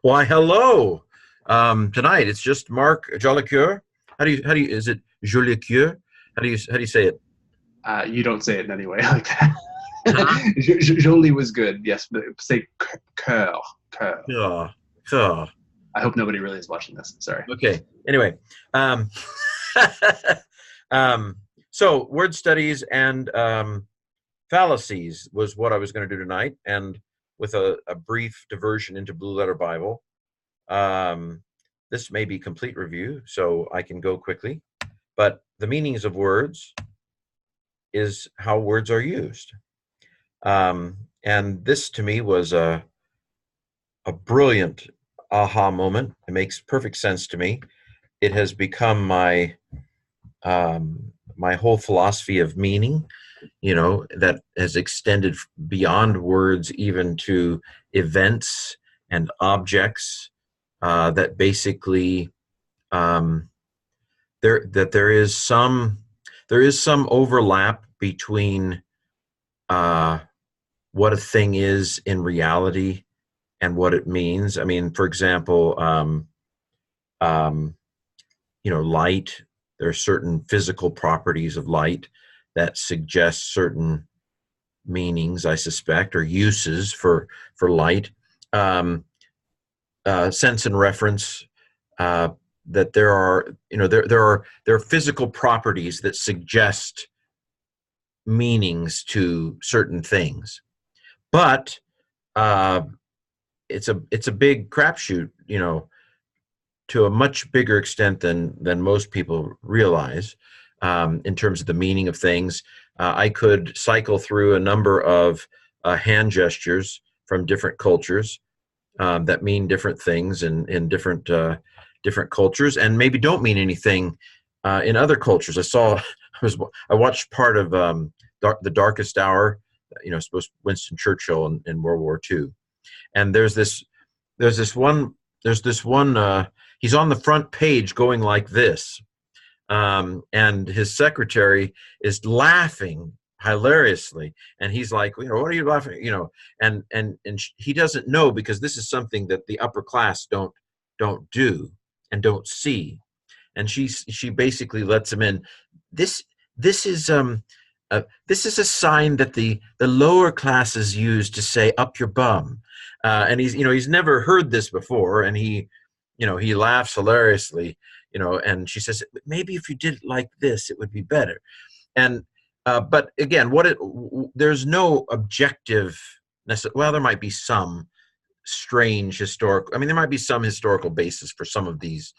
Why, hello. Tonight it's just Mark Jolicoeur. How do you is it Jolicoeur? How do you say it? You don't say it in any way like that. Huh? Jolie was good, yes, but say cœur, cœur. Yeah. Yeah. I hope nobody really is watching this. Sorry. Okay. Anyway, um, um, so word studies and fallacies was what I was going to do tonight, and with a brief diversion into Blue Letter Bible. Um, this may be complete review, so I can go quickly. But the meanings of words is how words are used. And this to me was a brilliant aha moment. It makes perfect sense to me. It has become my whole philosophy of meaning, that has extended beyond words even to events and objects, that basically um, there is some overlap between uh, what a thing is in reality and what it means. I mean, for example, um, light. There are certain physical properties of light that suggest certain meanings, I suspect, or uses for light. Um, Sense and reference. Uh, that there are physical properties that suggest meanings to certain things, but uh, it's a big crapshoot, to a much bigger extent than most people realize, in terms of the meaning of things. I could cycle through a number of hand gestures from different cultures, that mean different things in different cultures, and maybe don't mean anything in other cultures. I watched part of The Darkest Hour, supposed Winston Churchill in World War II, and there's this one there's this one he's on the front page going like this, and his secretary is laughing hilariously, and he's like, what are you laughing, and he doesn't know, because this is something that the upper class don't do and don't see, and she basically lets him in. This this is um uh, this is a sign that the lower classes use to say up your bum, and he's never heard this before, and he laughs hilariously, and she says, maybe if you did it like this, it would be better. And but again, there's no objective well, there might be some strange historical, I mean, there might be some historical basis for some of these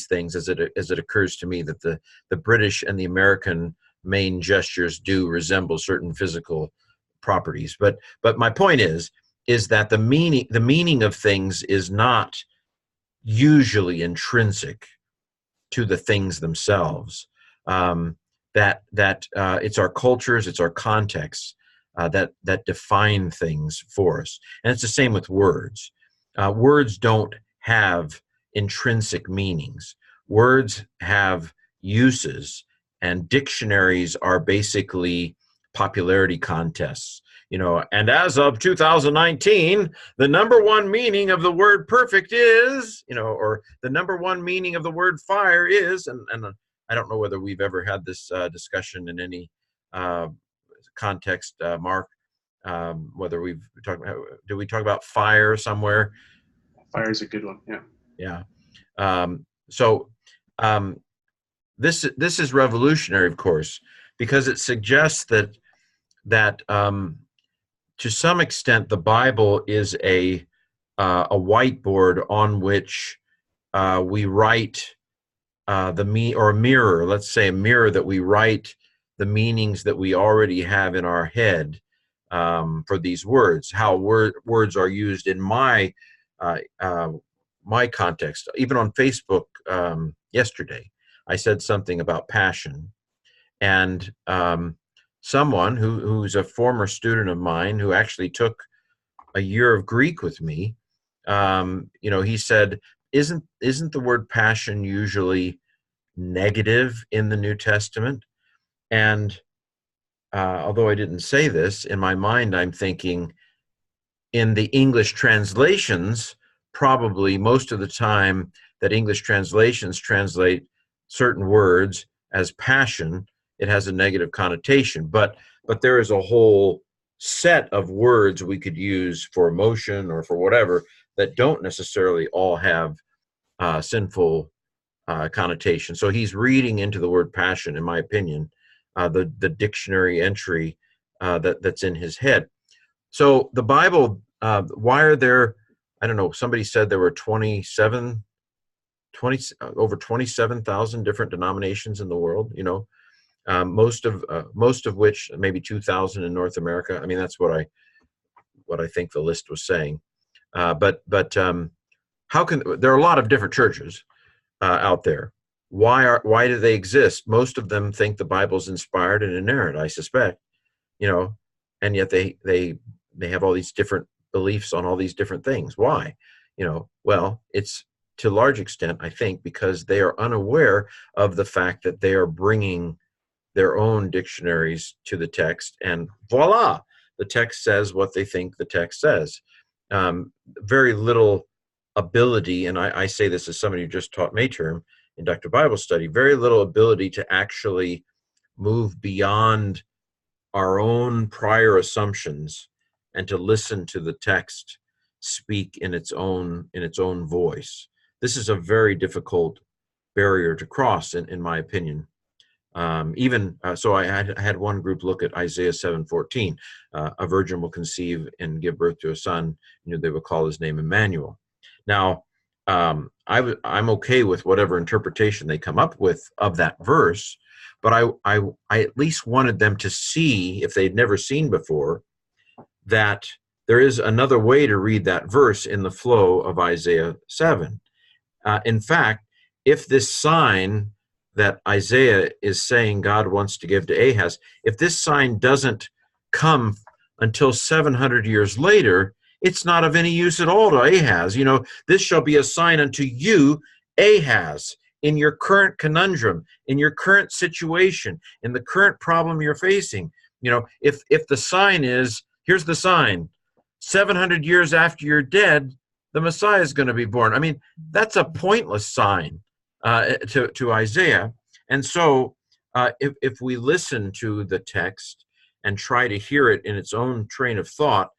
things, as it occurs to me that the British and the American main gestures do resemble certain physical properties. But my point is that the meaning of things is not usually intrinsic to the things themselves. That it's our cultures, it's our contexts, that define things for us, and it's the same with words. Words don't have intrinsic meanings. Words have uses, and dictionaries are basically popularity contests. And as of 2019, the number one meaning of the word perfect is, or the number one meaning of the word fire is, and I don't know whether we've ever had this discussion in any uh, context, Mark. Whether we've talked about, do we talk about fire somewhere? Fire is a good one. Yeah. Yeah. So um, this is revolutionary, of course, because it suggests that to some extent the Bible is a whiteboard on which we write or a mirror, let's say a mirror that we write the meanings that we already have in our head, for these words, how words are used in uh, uh, my context. Even on Facebook, yesterday, I said something about passion, and someone who's a former student of mine, who actually took a year of Greek with me, he said, isn't the word passion usually negative in the New Testament? And although I didn't say this, in my mind, I'm thinking, in the English translations, probably most of the time that English translations translate certain words as passion, it has a negative connotation. But there is a whole set of words we could use for emotion or for whatever that don't necessarily all have sinful connotation. So he's reading into the word passion, in my opinion, the dictionary entry that's in his head. So the Bible, why are there? I don't know. Somebody said there were over 27,000 different denominations in the world. Most of which, maybe 2,000 in North America. I mean, that's what I think the list was saying. But how can there are a lot of different churches out there? Why do they exist? Most of them think the Bible's inspired and inerrant, I suspect. And yet they have all these different beliefs on all these different things. Why? Well, it's to a large extent, I think, because they are unaware of the fact that they are bringing their own dictionaries to the text, and voila, the text says what they think the text says. Very little ability, and I say this as somebody who just taught May-term inductive Bible study, very little ability to actually move beyond our own prior assumptions and to listen to the text speak in its own voice. This is a very difficult barrier to cross, in my opinion. So I had one group look at Isaiah 7:14. A virgin will conceive and give birth to a son. They will call his name Emmanuel. Now, I'm okay with whatever interpretation they come up with of that verse, but I at least wanted them to see, if they'd never seen before, that there is another way to read that verse in the flow of Isaiah 7. In fact, if this sign that Isaiah is saying God wants to give to Ahaz, if this sign doesn't come until 700 years later, it's not of any use at all to Ahaz. This shall be a sign unto you, Ahaz, in your current conundrum, in your current situation, in the current problem you're facing. If the sign is, here's the sign, 700 years after you're dead, the Messiah is going to be born. I mean, that's a pointless sign to Isaiah. And so if we listen to the text and try to hear it in its own train of thought,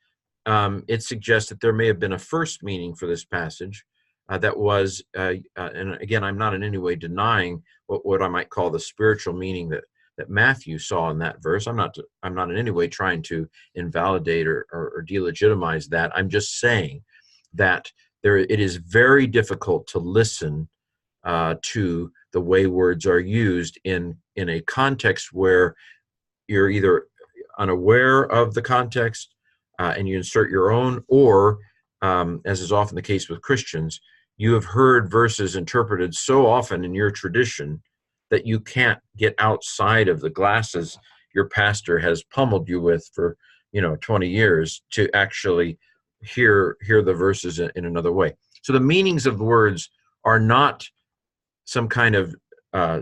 it suggests that there may have been a first meaning for this passage that was, and again, I'm not in any way denying what I might call the spiritual meaning that Matthew saw in that verse. I'm not in any way trying to invalidate or delegitimize that. I'm just saying that it is very difficult to listen to the way words are used in a context where you're either unaware of the context and you insert your own, or, as is often the case with Christians, you have heard verses interpreted so often in your tradition that you can't get outside of the glasses your pastor has pummeled you with for 20 years to actually hear the verses in another way. So the meanings of words are not some kind of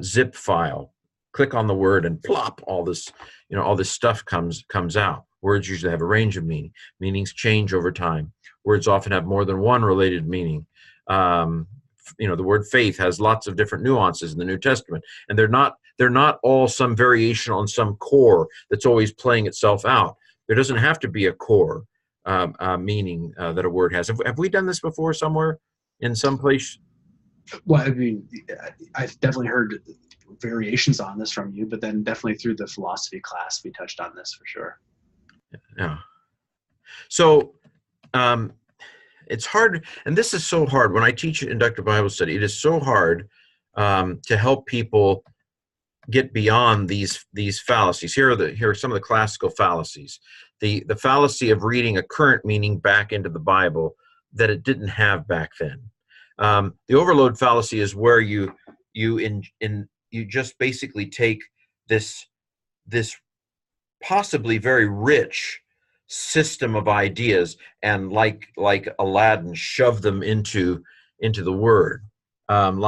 zip file. Click on the word and plop, all this stuff comes out. Words usually have a range of meaning. Meanings change over time. Words often have more than one related meaning. The word faith has lots of different nuances in the New Testament, and they're not all some variation on some core that's always playing itself out. There doesn't have to be a core meaning that a word has. Have we done this before somewhere in some place? Well, I mean, I've definitely heard variations on this from you, but then definitely through the philosophy class, we touched on this for sure. Yeah. So it's hard, and this is so hard. When I teach inductive Bible study, it is so hard to help people get beyond these fallacies. Here are some of the classical fallacies. The fallacy of reading a current meaning back into the Bible that it didn't have back then. The overload fallacy is where you just basically take this possibly very rich system of ideas and like Aladdin shove them into the word. And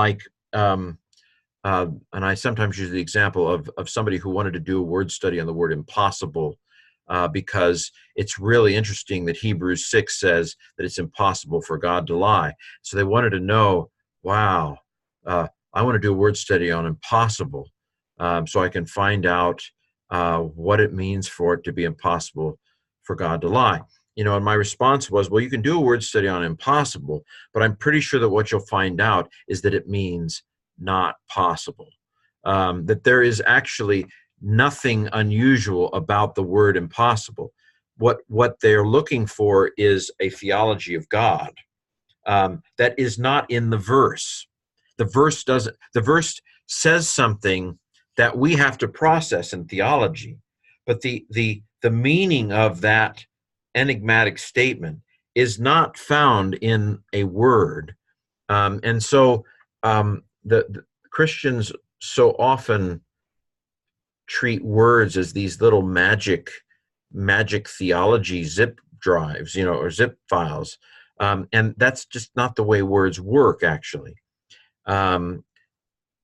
I sometimes use the example of somebody who wanted to do a word study on the word impossible because it's really interesting that Hebrews 6 says that it's impossible for God to lie. So they wanted to know, wow, I want to do a word study on impossible, so I can find out what it means for it to be impossible for God to lie. And my response was, well, you can do a word study on impossible, but I'm pretty sure that what you'll find out is that it means not possible. That there is actually nothing unusual about the word impossible. What they're looking for is a theology of God that is not in the verse. The verse says something that we have to process in theology, but the meaning of that enigmatic statement is not found in a word. And so the Christians so often treat words as these little magic theology zip drives, or zip files. And that's just not the way words work, actually.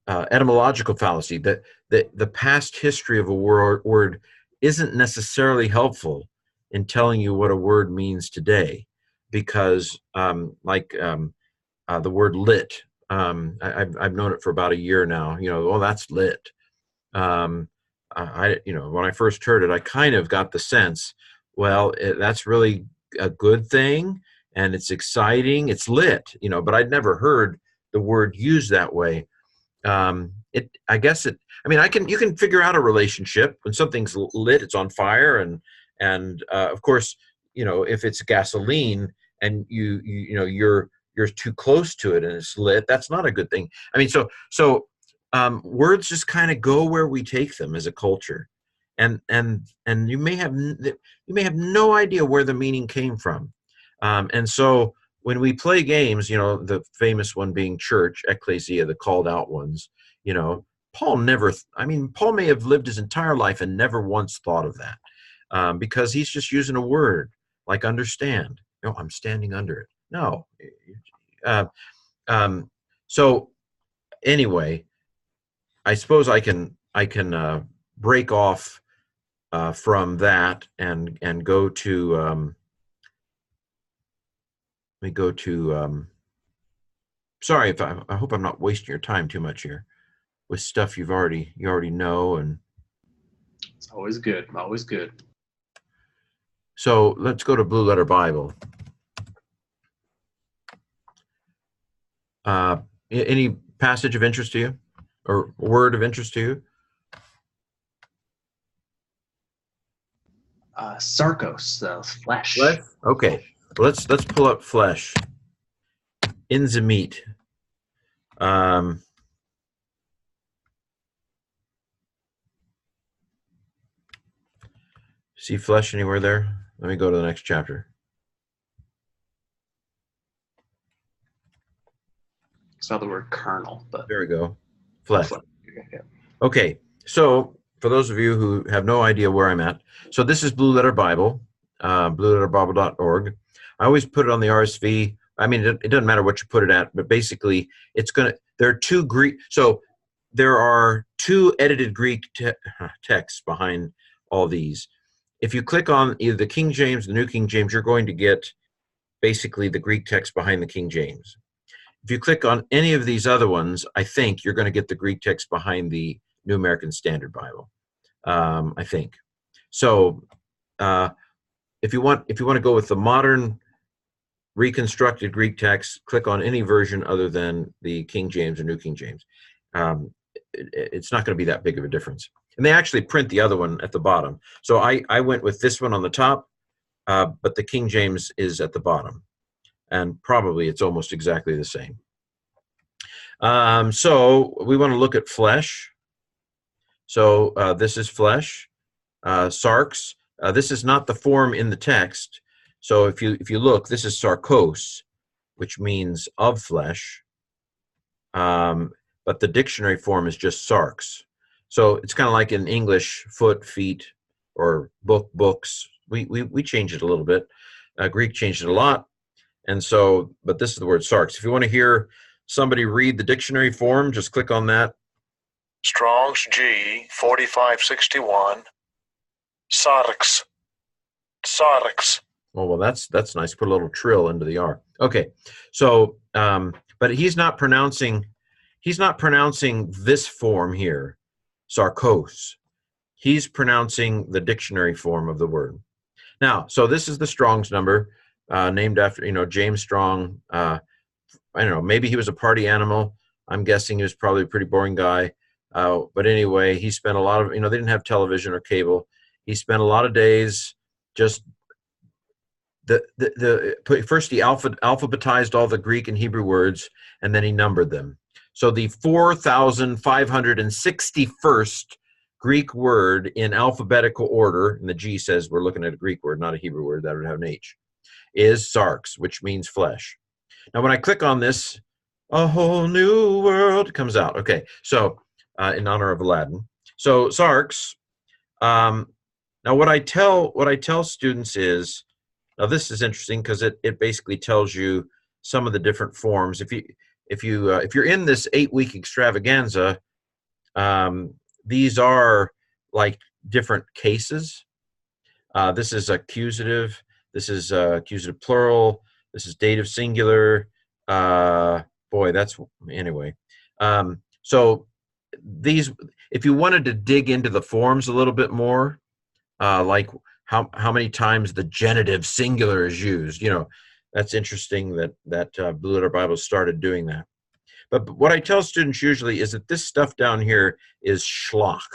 Etymological fallacy, that the past history of a word isn't necessarily helpful in telling you what a word means today, because the word lit, I've known it for about a year now. That's lit. When I first heard it, I kind of got the sense, well, that's really a good thing, and it's exciting. It's lit, but I'd never heard the word used that way. I guess you can figure out a relationship when something's lit, it's on fire, and of course, if it's gasoline and you're too close to it and it's lit, that's not a good thing. So words just kind of go where we take them as a culture, and you may have no idea where the meaning came from, and so when we play games, the famous one being church, ecclesia, the called out ones, Paul may have lived his entire life and never once thought of that, because he's just using a word like understand. I'm standing under it. No. So anyway, I suppose I can break off from that and go to let me go to sorry if I hope I'm not wasting your time too much here with stuff you already know. And it's always good. Always good. So let's go to Blue Letter Bible. Any passage of interest to you, or word of interest to you? Sarkos, flesh. Flesh? Okay, let's pull up flesh. In the meat. See flesh anywhere there? Let me go to the next chapter. Saw the word kernel, but there we go. Flesh. Yeah. Okay, so for those of you who have no idea where I'm at, so this is Blue Letter Bible, blueletterbible.org. I always put it on the RSV. It doesn't matter what you put it at, but basically there are two Greek, so there are two edited Greek texts behind all these. If you click on either the King James, the New King James, you're going to get basically the Greek text behind the King James. If you click on any of these other ones, I think you're going to get the Greek text behind the New American Standard Bible. I think. So if you want to go with the modern reconstructed Greek text, click on any version other than the King James or New King James. It's not going to be that big of a difference. And they actually print the other one at the bottom. So I went with this one on the top, but the King James is at the bottom. And probably it's almost exactly the same. So we want to look at flesh. So this is flesh. Sarx. This is not the form in the text. So if you look, this is sarkos, which means of flesh. But the dictionary form is just sarx. So it's kind of like in English, foot, feet, or books. We changed it a little bit. Greek changed it a lot. And so, but this is the word sarx. If you want to hear somebody read the dictionary form, just click on that. Strong's G 4561. Sarx, Sarx. Oh, well, that's nice. Put a little trill into the R. Okay, so but he's not pronouncing this form here, sarcos. He's pronouncing the dictionary form of the word. Now, so this is the Strong's number, named after James Strong. I don't know, maybe he was a party animal. I'm guessing he was probably a pretty boring guy. But anyway, he spent a lot of, they didn't have television or cable. He spent a lot of days just first he alphabetized all the Greek and Hebrew words, and then he numbered them. So the 4,561st Greek word in alphabetical order, and the G says we're looking at a Greek word, not a Hebrew word, that would have an H, is sarx, which means flesh. Now, when I click on this, a whole new world comes out. Okay, so in honor of Aladdin. So sarx. Now, what I tell students is, now this is interesting because it basically tells you some of the different forms. If you're in this 8-week extravaganza, these are like different cases. This is accusative. This is accusative plural. This is dative singular. Boy, that's anyway. So these, if you wanted to dig into the forms a little bit more, like how many times the genitive singular is used, that's interesting that Blue Letter Bible started doing that. But what I tell students usually is that this stuff down here is schlock.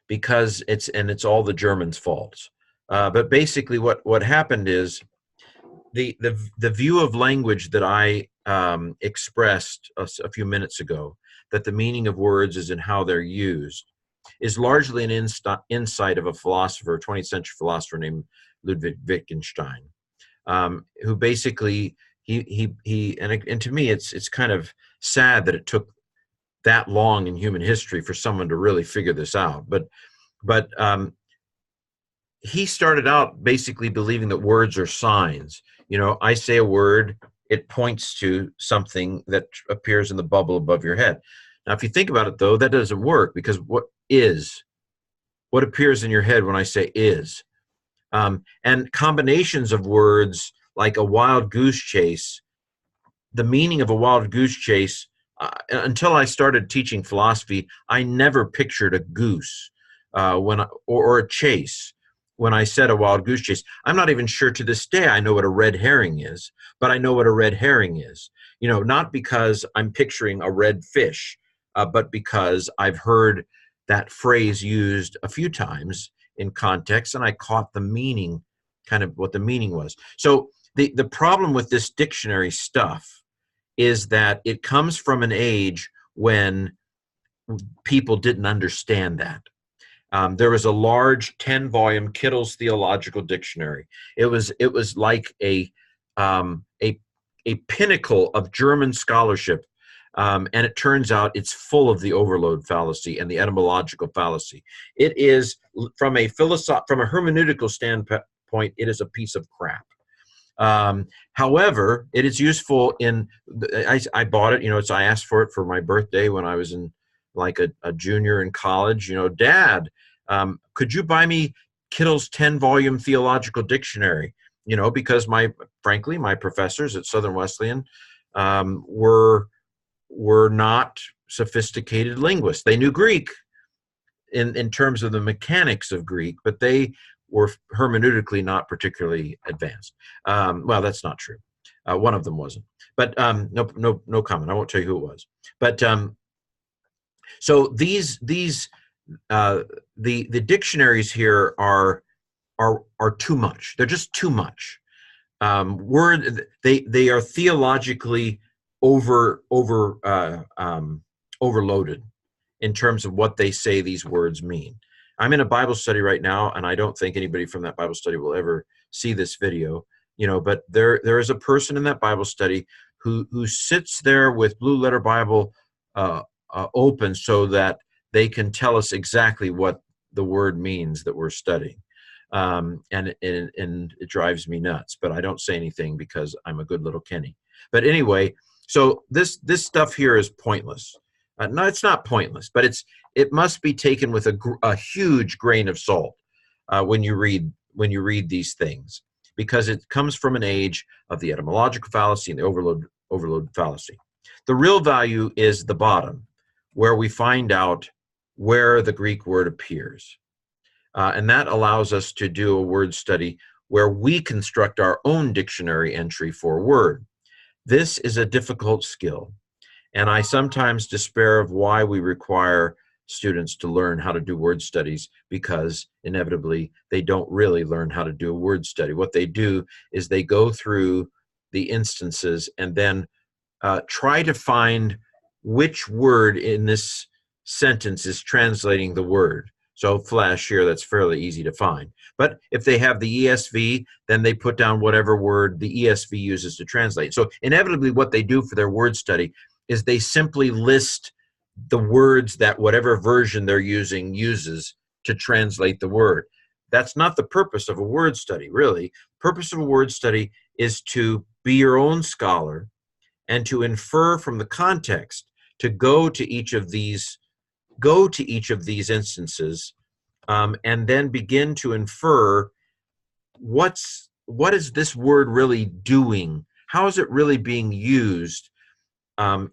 Because it's all the Germans' faults. But basically what happened is the view of language that I expressed a few minutes ago, that the meaning of words is in how they're used, is largely an insight of a philosopher, 20th century philosopher named Ludwig Wittgenstein, who basically and to me it's kind of sad that it took that long in human history for someone to really figure this out. But he started out basically believing that words are signs. I say a word, it points to something that appears in the bubble above your head. Now, if you think about it, though, that doesn't work, because what appears in your head when I say is? And combinations of words like a wild goose chase, the meaning of a wild goose chase, until I started teaching philosophy, I never pictured a goose or a chase when I said a wild goose chase. I'm not even sure to this day I know what a red herring is, but I know what a red herring is. Not because I'm picturing a red fish, but because I've heard that phrase used a few times in context, and I caught the meaning, kind of what the meaning was. So the problem with this dictionary stuff is that it comes from an age when people didn't understand that. There was a large 10-volume Kittle's Theological Dictionary. It was like a pinnacle of German scholarship, and it turns out it's full of the overload fallacy and the etymological fallacy. It is, from a hermeneutical standpoint, it is a piece of crap. However, it is useful I bought it, I asked for it for my birthday when I was in like a junior in college. Dad, could you buy me Kittle's 10-volume theological dictionary? Because frankly, my professors at Southern Wesleyan were not sophisticated linguists. They knew Greek in terms of the mechanics of Greek, but they were hermeneutically not particularly advanced. Well, that's not true. One of them wasn't. But no comment. I won't tell you who it was. But so the dictionaries here are too much. They're just too much. They are theologically overloaded in terms of what they say these words mean. I'm in a Bible study right now, and I don't think anybody from that Bible study will ever see this video, but there is a person in that Bible study who sits there with Blue Letter Bible open so that they can tell us exactly what the word means that we're studying. And it drives me nuts, but I don't say anything because I'm a good little Kenny. But anyway, so this stuff here is pointless. No, it's not pointless, but it must be taken with a huge grain of salt. when you read these things, because it comes from an age of the etymological fallacy and the overload fallacy. The real value is the bottom, where we find out where the Greek word appears. And that allows us to do a word study where we construct our own dictionary entry for a word. This is a difficult skill, and I sometimes despair of why we require students to learn how to do word studies, because inevitably they don't really learn how to do a word study. What they do is they go through the instances and then try to find which word in this sentence is translating the word. So flesh here, that's fairly easy to find. But if they have the ESV, then they put down whatever word the ESV uses to translate. So inevitably what they do for their word study is they simply list the words that whatever version they're using uses to translate the word. That's not the purpose of a word study, really. The purpose of a word study is to be your own scholar and to infer from the context, to go to each of these instances, and then begin to infer what is this word really doing? How is it really being used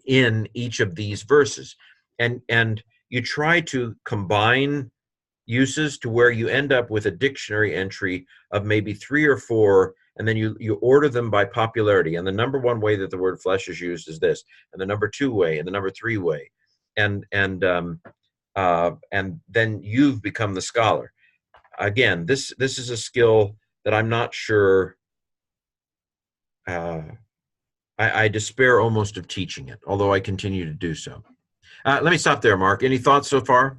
in each of these verses? And you try to combine uses to where you end up with a dictionary entry of maybe 3 or 4, and then you order them by popularity. And the number 1 way that the word flesh is used is this, and the number 2 way, and the number 3 way, and then you've become the scholar. Again, this is a skill that I'm not sure. I despair almost of teaching it, although I continue to do so. Let me stop there, Mark. Any thoughts so far?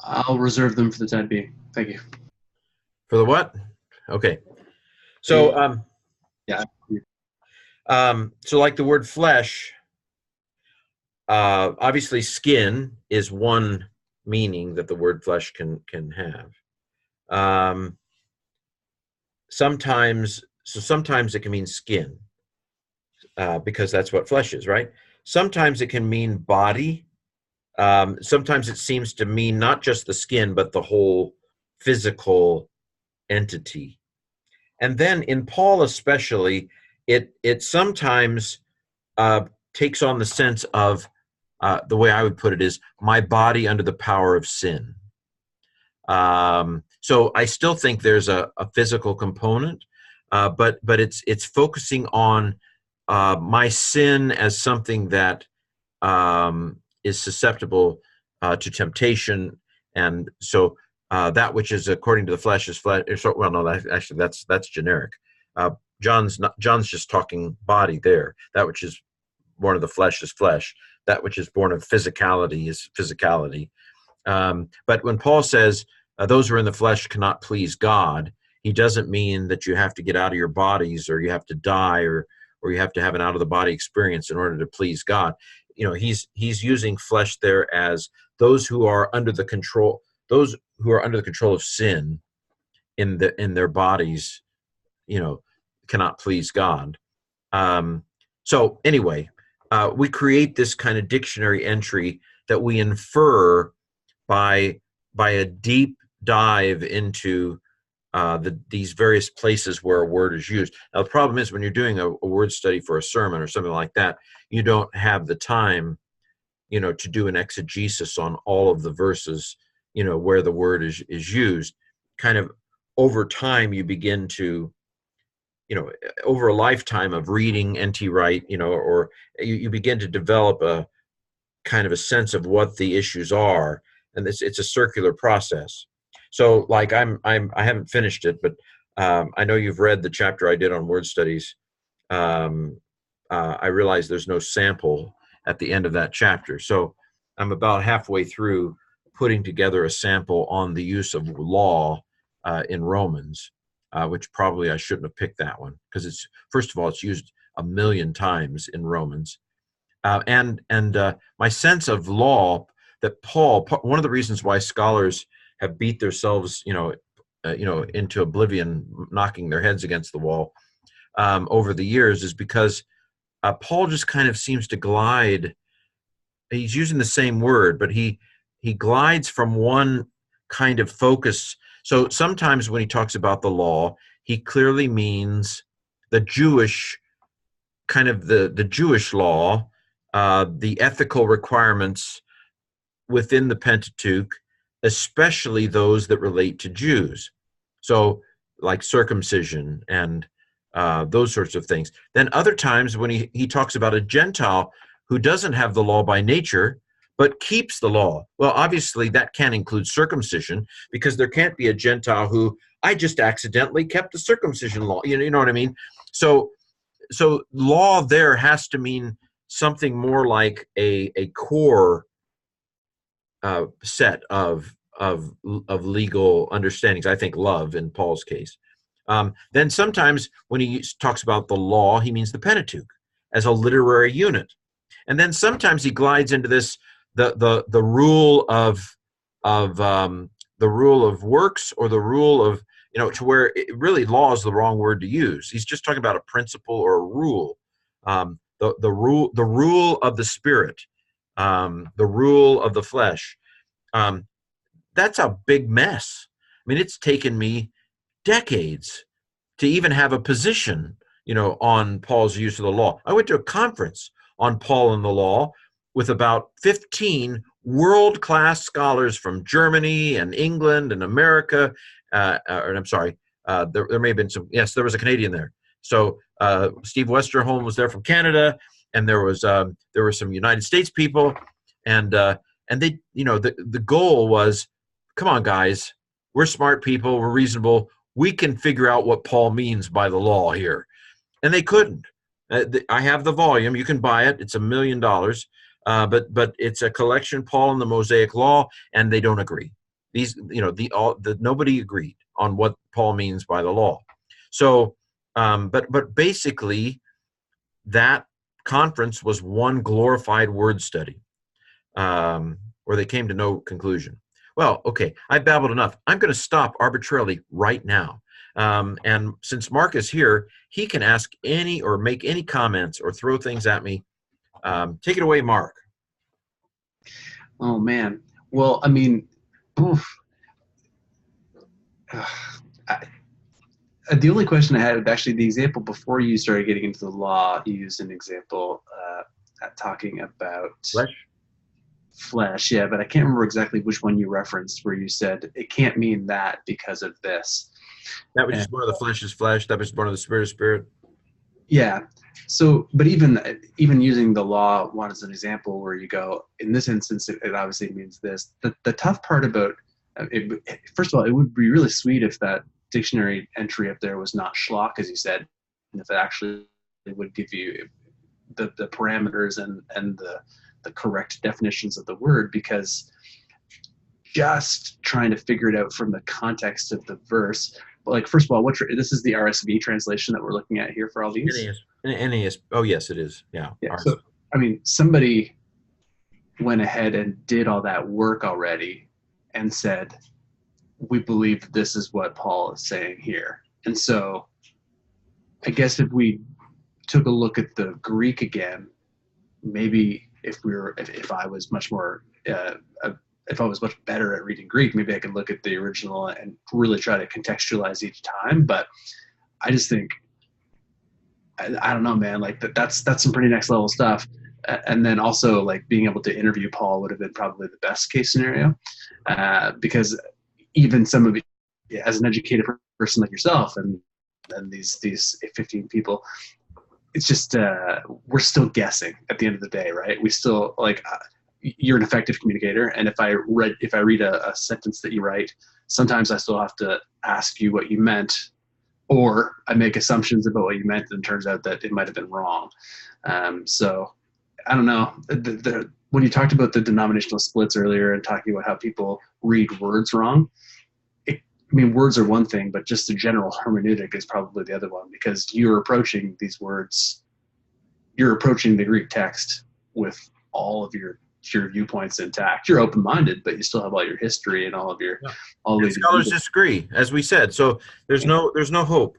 I'll reserve them for the time being. Thank you. For the what? Okay. So, yeah. So like the word flesh, obviously skin is one meaning that the word flesh can have. Sometimes it can mean skin, because that's what flesh is, right? Sometimes it can mean body. Sometimes it seems to mean not just the skin, but the whole physical entity. And then in Paul especially, it sometimes takes on the sense of, the way I would put it is, my body under the power of sin. So I still think there's a physical component, but it's focusing on my sin as something that is susceptible to temptation, and so that which is according to the flesh is flesh. Well, no, that's generic. John's just talking body there. That which is born of the flesh is flesh. That which is born of physicality is physicality. But when Paul says those who are in the flesh cannot please God, he doesn't mean that you have to get out of your bodies, or you have to die, or you have to have an out of the body experience in order to please God. He's using flesh there as those who are under the control of sin in their bodies, cannot please God. So anyway, we create this kind of dictionary entry that we infer by a deep dive into these various places where a word is used. Now, the problem is when you're doing a word study for a sermon or something like that, you don't have the time, to do an exegesis on all of the verses, where the word is used. Kind of over time, you begin to, over a lifetime of reading N.T. Wright, or you begin to develop a kind of a sense of what the issues are, and it's a circular process. So, like I haven't finished it, but I know you've read the chapter I did on word studies. I realize there's no sample at the end of that chapter, so I'm about halfway through putting together a sample on the use of law in Romans, which probably I shouldn't have picked that one, because it's, first of all, it's used 1 million times in Romans, and my sense of law, that Paul, one of the reasons why scholars have beat themselves, into oblivion, knocking their heads against the wall over the years, is because Paul just kind of seems to glide he's using the same word, but he glides from one kind of focus. So sometimes when he talks about the law, he clearly means the Jewish kind of the Jewish law, the ethical requirements within the Pentateuch, especially those that relate to Jews. So, like circumcision and those sorts of things. Then, other times when he talks about a Gentile who doesn't have the law by nature, but keeps the law. Well, obviously, that can't include circumcision because there can't be a Gentile who I just accidentally kept the circumcision law. You know what I mean? So, so law there has to mean something more like a core set of legal understandings. I think love in Paul's case. Then sometimes when he talks about the law, he means the Pentateuch as a literary unit, and then sometimes he glides into this the rule of the rule of works or the rule of to where really law is the wrong word to use. He's just talking about a principle or a rule, the rule of the spirit, the rule of the flesh. Um, that's a big mess. I mean, it's taken me decades to even have a position, on Paul's use of the law. I went to a conference on Paul and the law with about 15 world-class scholars from Germany and England and America. I'm sorry, there may have been some. Yes, there was a Canadian there. So Steve Westerholm was there from Canada, and there were some United States people, and they, the goal was, come on, guys, we're smart people, we're reasonable, we can figure out what Paul means by the law here, and they couldn't. I have the volume; you can buy it. It's $1 million, but it's a collection, Paul and the Mosaic Law, and they don't agree. These, nobody agreed on what Paul means by the law. So, but basically, that conference was one glorified word study, where they came to no conclusion. Well, okay, I babbled enough. I'm going to stop arbitrarily right now. And since Mark is here, he can ask any or make any comments or throw things at me. Take it away, Mark. Oh man. Well, I mean, oof. I, the only question I had, actually, the example before you started getting into the law, you used an example talking about flesh. Yeah, but I can't remember exactly which one you referenced where you said it can't mean that because of this. That was just born of the flesh is flesh. That was born of the spirit is spirit. Yeah. So, but even using the law one as an example, where you go, in this instance, it obviously means this. The tough part about first of all, it would be really sweet if that dictionary entry up there was not schlock, as you said, and if it actually would give you the parameters and the correct definitions of the word, because just trying to figure it out from the context of the verse. Like, first of all, this is the RSV translation that we're looking at here for all these? NAS. Oh, yes, it is. Yeah. So, I mean, somebody went ahead and did all that work already and said, we believe this is what Paul is saying here. And so I guess if we took a look at the Greek again, maybe if I was much more if I was much better at reading Greek, maybe I could look at the original and really try to contextualize each time. But I just think, I don't know, man, like that's some pretty next level stuff. And then also, like, being able to interview Paul would have been probably the best case scenario, because even some of it, as an educated person like yourself and these 15 people, it's just we're still guessing at the end of the day, right? We still, like, you're an effective communicator, and if I read a sentence that you write, sometimes I still have to ask you what you meant, or I make assumptions about what you meant, and it turns out that it might have been wrong. So I don't know. When you talked about the denominational splits earlier and talking about how people read words wrong, I mean, words are one thing, but just the general hermeneutic is probably the other one, because you're approaching these words, you're approaching the Greek text with all of your viewpoints intact. You're open-minded, but you still have all your history and all of your all and scholars disagree, as we said. So there's no hope.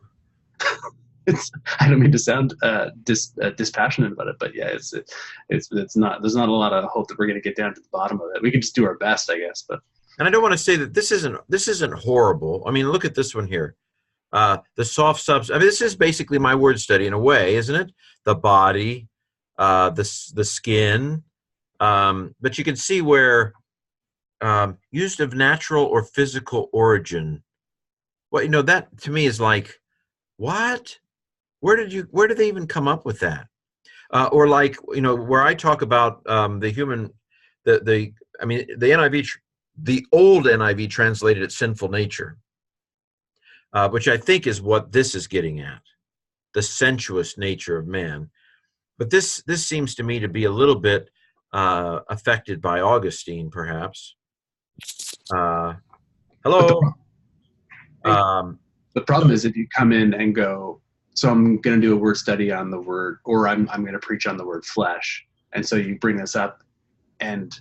I don't mean to sound dispassionate about it, but yeah, it's not. There's not a lot of hope that we're going to get down to the bottom of it. We can just do our best, I guess. But And I don't want to say that this isn't horrible. I mean, look at this one here. The soft substance. I mean, this is basically my word study in a way, isn't it? The body, the skin. But you can see where used of natural or physical origin. Well, that to me is like, what? Where did they even come up with that? Or like, where I talk about the human, I mean, the NIV, the old NIV translated it sinful nature, which I think is what this is getting at, the sensuous nature of man. But this seems to me to be a little bit affected by Augustine, perhaps. but the Hello. hey, Um, the problem is if you come in and go, so I'm going to do a word study on the word, or I'm going to preach on the word flesh, and so you bring this up, and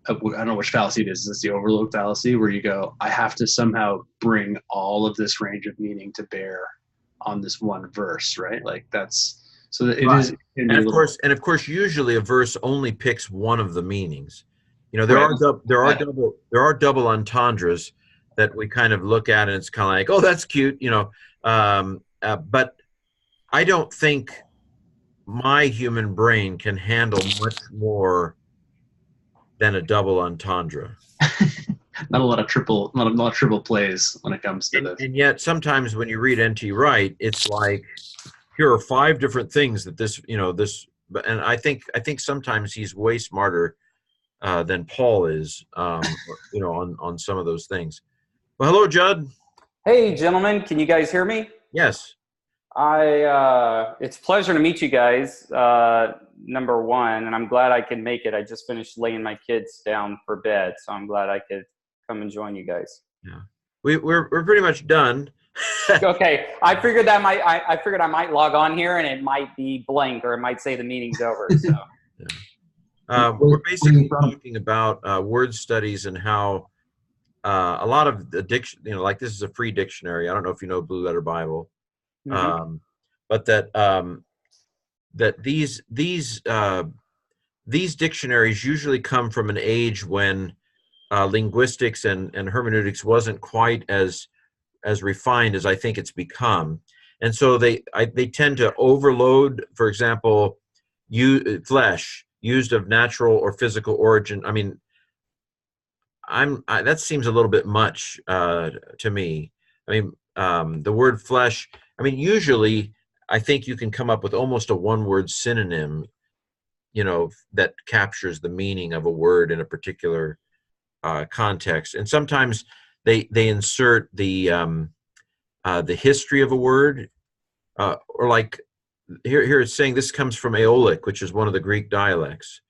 I don't know which fallacy it is. Is this the overload fallacy where you go, I have to somehow bring all of this range of meaning to bear on this one verse, right? Like that's so that it is right. it can And be a of little course, usually a verse only picks one of the meanings. There right. are double entendres that we kind of look at, and it's kind of like, oh, that's cute. But I don't think my human brain can handle much more than a double entendre. Not a lot of triple plays when it comes to And, this. and yet, sometimes when you read N.T. Wright, it's like, here are five different things that and I think sometimes he's way smarter than Paul is, on some of those things. Well, hello, Judd. Hey, gentlemen, can you guys hear me? Yes. It's a pleasure to meet you guys. Number one, and I'm glad I could make it. I just finished laying my kids down for bed, so I'm glad I could come and join you guys. Yeah. We're pretty much done. Okay, I figured I might log on here and it might be blank or it might say the meeting's over. So. We're basically talking about word studies and how a lot of the like this is a free dictionary. I don't know if you know Blue Letter Bible, Mm-hmm. but that these dictionaries usually come from an age when linguistics and hermeneutics wasn't quite as refined as I think it's become, and so they tend to overload. For example, flesh used of natural or physical origin. I mean, that seems a little bit much to me. I mean, the word flesh. I mean, usually I think you can come up with almost a one-word synonym, that captures the meaning of a word in a particular context. And sometimes they insert the history of a word, or like here it's saying this comes from Aeolic, which is one of the Greek dialects.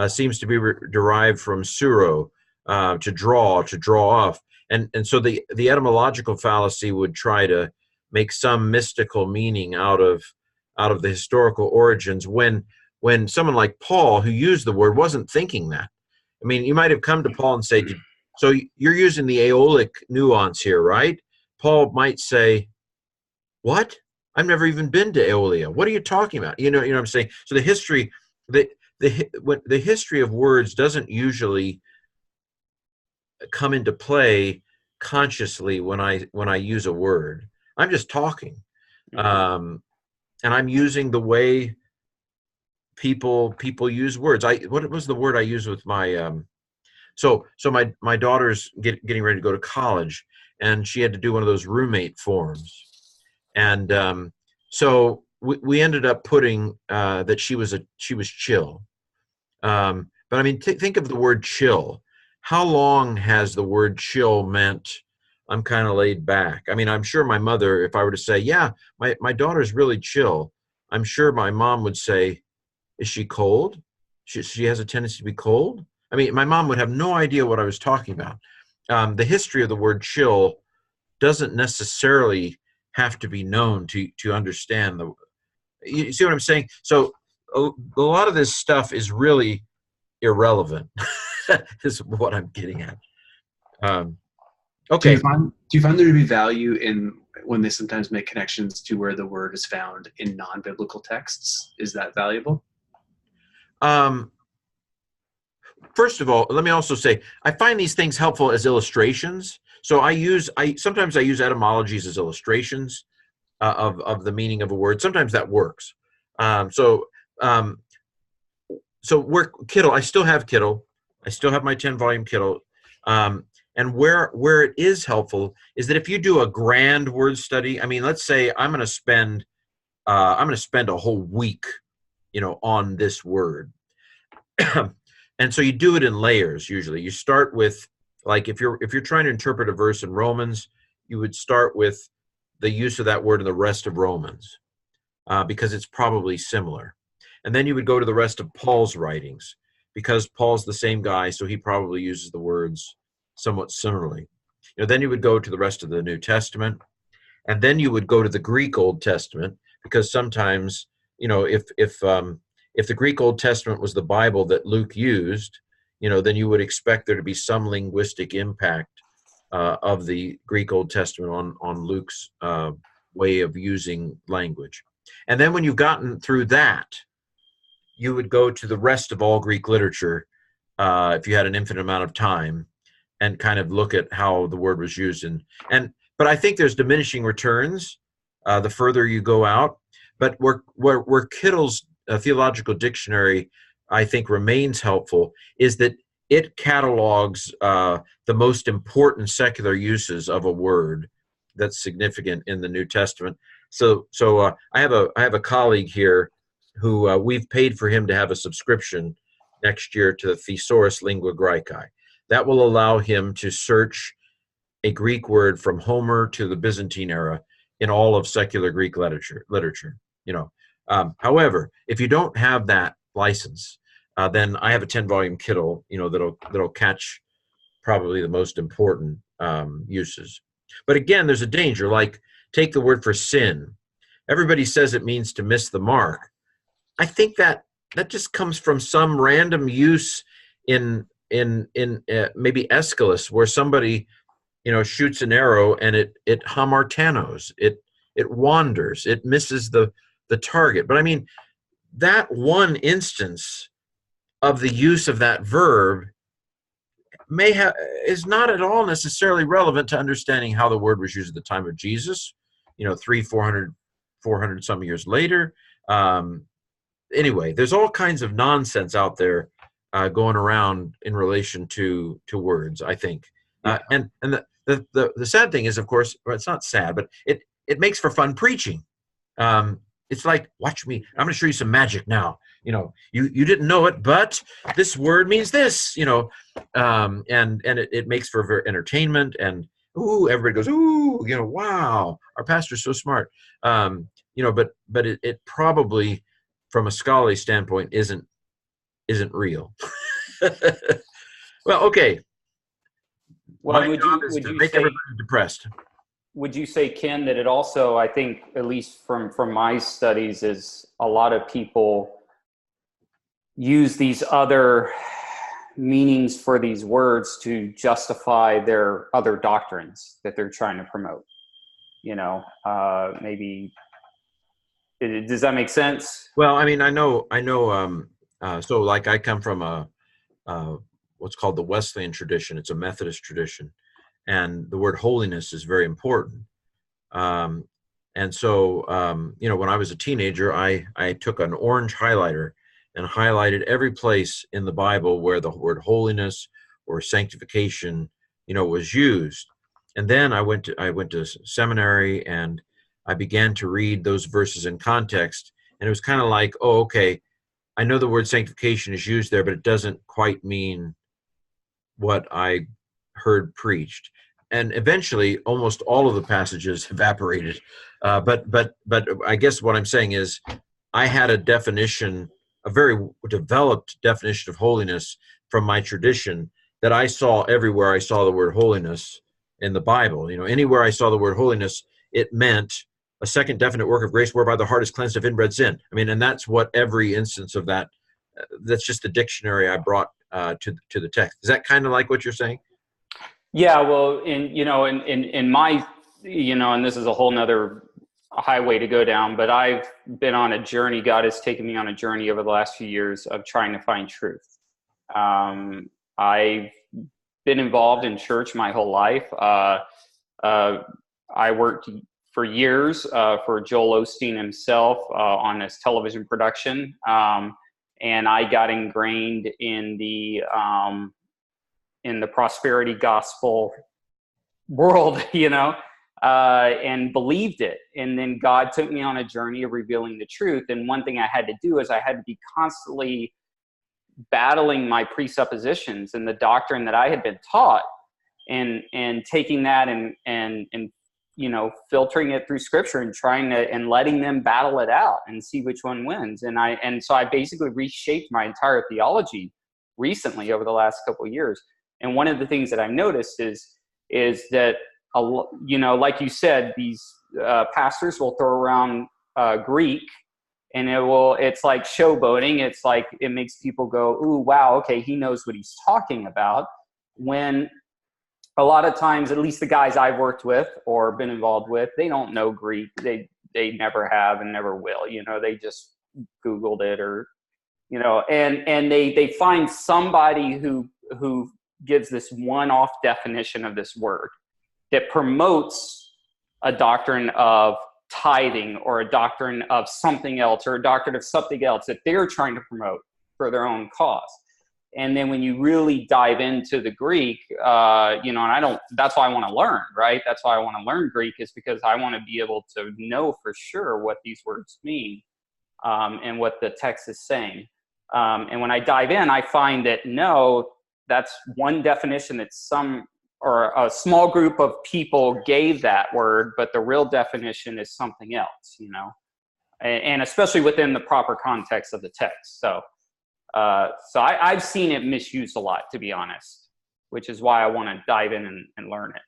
Seems to be derived from suro, to draw off, and so the etymological fallacy would try to make some mystical meaning out of the historical origins when someone like Paul, who used the word, wasn't thinking that. I mean, you might have come to Paul and say, so you're using the Aeolic nuance here, right? Paul might say, what? I've never even been to Aeolia. What are you talking about? You know what I'm saying? So the history of words doesn't usually come into play consciously when I use a word. I'm just talking, and I'm using the way people use words. What was the word I used with my so my daughter's getting ready to go to college, and she had to do one of those roommate forms, and so we ended up putting that she was chill. But I mean, think of the word chill. How long has the word chill meant I'm kind of laid back? I mean, I'm sure my mother, if I were to say, yeah, my daughter's really chill, I'm sure my mom would say, is she cold? She has a tendency to be cold? I mean, my mom would have no idea what I was talking about. The history of the word chill doesn't necessarily have to be known to understand you see what I'm saying? So a lot of this stuff is really irrelevant, is what I'm getting at. Do you Okay. find there to be value in when they sometimes make connections to where the word is found in non-biblical texts. Is that valuable? Um, First of all, let me also say, I find these things helpful as illustrations. So sometimes I use etymologies as illustrations of the meaning of a word. Sometimes that works. Um, so um, where Kittle, I still have Kittle. I still have my 10-volume Kittle. And where it is helpful is that if you do a grand word study, I mean, let's say I'm going to spend a whole week, on this word. And so you do it in layers. Usually you start with, like, if you're trying to interpret a verse in Romans, you would start with the use of that word in the rest of Romans, because it's probably similar. And then you would go to the rest of Paul's writings, because Paul's the same guy, so he probably uses the words somewhat similarly. Then you would go to the rest of the New Testament, and then you would go to the Greek Old Testament, because sometimes, if the Greek Old Testament was the Bible that Luke used, then you would expect there to be some linguistic impact of the Greek Old Testament on Luke's way of using language. And then when you've gotten through that, you would go to the rest of all Greek literature, if you had an infinite amount of time, and kind of look at how the word was used. But I think there's diminishing returns the further you go out. But where Kittle's theological dictionary, I think, remains helpful is that it catalogs the most important secular uses of a word that's significant in the New Testament. So I have a colleague here who we've paid for him to have a subscription next year to the Thesaurus Lingua Graecae. That will allow him to search a Greek word from Homer to the Byzantine era in all of secular Greek literature. However, if you don't have that license, then I have a 10-volume Kittle, that'll catch probably the most important uses. But again, there's a danger. Like, take the word for sin. Everybody says it means to miss the mark. I think that just comes from some random use in maybe Aeschylus, where somebody shoots an arrow and it hamartanos, it wanders, it misses the target. But I mean, that one instance of the use of that verb is not at all necessarily relevant to understanding how the word was used at the time of Jesus, 400 some years later. Anyway, there's all kinds of nonsense out there going around in relation to words, I think. And the sad thing is, of course, well, it's not sad, but it makes for fun preaching. It's like, watch me, I'm going to show you some magic now. You didn't know it, but this word means this, and it makes for very entertainment, and everybody goes, wow, our pastor's so smart. But it probably, from a scholarly standpoint, isn't real. Well, okay. Well, My job is to make everybody depressed. Would you say, Ken, that it also, I think, at least from my studies, is a lot of people use these other meanings for these words to justify their other doctrines that they're trying to promote? Maybe, does that make sense? Well, I mean, I know. So, like, I come from what's called the Wesleyan tradition. It's a Methodist tradition. And the word holiness is very important. And so, when I was a teenager, I took an orange highlighter and highlighted every place in the Bible where the word holiness or sanctification, was used. And then I went to seminary, and I began to read those verses in context. And it was kind of like, oh, okay, I know the word sanctification is used there, but it doesn't quite mean what I heard preached. And eventually almost all of the passages evaporated. But I guess what I'm saying is, I had a very developed definition of holiness from my tradition that I saw everywhere I saw the word holiness in the Bible. Anywhere I saw the word holiness, it meant a second definite work of grace whereby the heart is cleansed of inbred sin. I mean, and that's what every instance of that, that's just the dictionary I brought to the text. Is that kind of like what you're saying? Yeah, well, in my and this is a whole nother highway to go down, but I've been on a journey. God has taken me on a journey over the last few years of trying to find truth. I've been involved in church my whole life. I worked for years for Joel Osteen himself on his television production, and I got ingrained in the prosperity gospel world, and believed it. And then God took me on a journey of revealing the truth. And one thing I had to do is I had to be constantly battling my presuppositions and the doctrine that I had been taught, and taking that and filtering it through scripture and trying to, and letting them battle it out and see which one wins. And so I basically reshaped my entire theology recently over the last couple of years. And one of the things that I've noticed is that, like you said, these pastors will throw around Greek, and it's like showboating. It's like, it makes people go, ooh, wow, okay, he knows what he's talking about. When a lot of times, at least the guys I've worked with or been involved with, they don't know Greek. They never have and never will. They just Googled it, or, and they find somebody who gives this one-off definition of this word that promotes a doctrine of tithing, or a doctrine of something else, or a doctrine of something else that they're trying to promote for their own cause. And then when you really dive into the Greek, and that's why I want to learn, right? That's why I want to learn Greek, is because I want to be able to know for sure what these words mean, and what the text is saying. And when I dive in, I find that no, that's one definition that or a small group of people gave that word, but the real definition is something else, and especially within the proper context of the text. So I've seen it misused a lot, to be honest, which is why I want to dive in and learn it.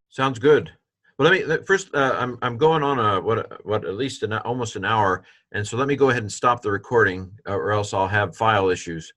Sounds good. Well, first, I'm going on what at least almost an hour, and so let me go ahead and stop the recording, or else I'll have file issues.